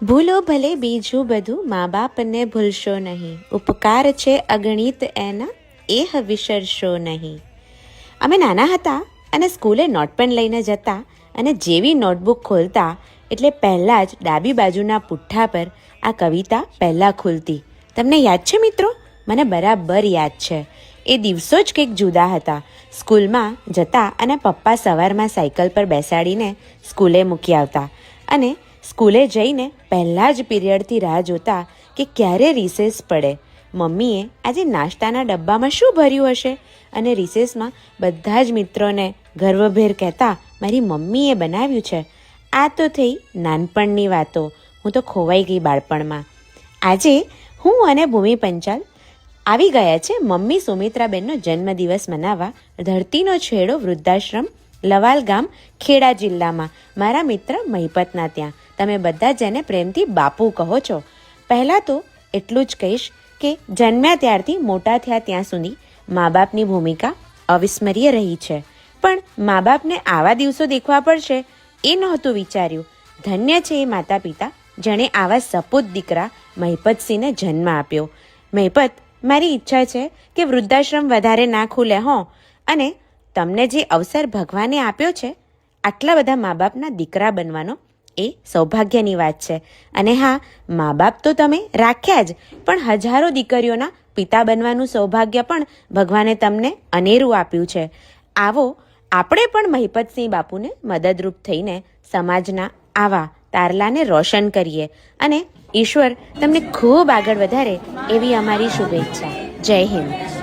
ભૂલો ભલે બીજું બધું, મા બાપને ભૂલશો નહીં. ઉપકાર છે અગણિત એના, એ વિસરશો નહીં. અમે નાના હતા અને સ્કૂલે નોટપેન લઈને જતા અને જેવી નોટબુક ખોલતા એટલે પહેલાં જ ડાબી બાજુના પુઠ્ઠા પર આ કવિતા પહેલાં ખુલતી. તમને યાદ છે મિત્રો? મને બરાબર યાદ છે. એ દિવસો જ કંઈક જુદા હતા. સ્કૂલમાં જતા અને પપ્પા સવારમાં સાયકલ પર બેસાડીને સ્કૂલે મૂકી આવતા અને સ્કૂલે જઈને પહેલાં જ પીરિયડથી રાહ જોતા કે ક્યારે રિસેસ પડે. મમ્મીએ આજે નાસ્તાના ડબ્બામાં શું ભર્યું હશે અને રિસેસમાં બધા જ મિત્રોને ગર્વભેર કહેતા મારી મમ્મીએ બનાવ્યું છે. આ તો થઈ નાનપણની વાતો. હું તો ખોવાઈ ગઈ બાળપણમાં. આજે હું અને ભૂમિ પંચાલ આવી ગયા છે મમ્મી સુમિત્રાબેનનો જન્મદિવસ મનાવવા ધરતીનો છેડો વૃદ્ધાશ્રમ લવાલ ગામ ખેડા જિલ્લામાં મારા મિત્ર મહિપતના ત્યાં. તમે બધા જેને પ્રેમથી બાપુ કહો છો. પહેલાં તો એટલું જ કહીશ કે જન્મ્યા ત્યારથી મોટા થયા ત્યાં સુધી મા બાપની ભૂમિકા અવિસ્મરણીય રહી છે. પણ મા બાપને આવા દિવસો દેખવા પડશે એ નહોતું વિચાર્યું. ધન્ય છે એ માતા પિતા જેણે આવા સપૂત દીકરા મહિપતસિંહને જન્મ આપ્યો. મહિપત, મારી ઈચ્છા છે કે વૃદ્ધાશ્રમ વધારે ના ખુલે અને તમને જે અવસર ભગવાને આપ્યો છે આટલા બધા મા બાપના દીકરા બનવાનો એ સૌભાગ્યની વાત છે. અને હા, મા બાપ તો તમે રાખ્યા જ, પણ હજારો દીકરીઓના પિતા બનવાનું સૌભાગ્ય પણ ભગવાને તમને અનેરું આપ્યું છે. આવો આપણે પણ મહિપતસિંહ બાપુને મદદરૂપ થઈને સમાજના આવા તારલાને રોશન કરીએ અને ઈશ્વર તમને ખૂબ આગળ વધારે એવી અમારી શુભેચ્છા. જય હિન્દ.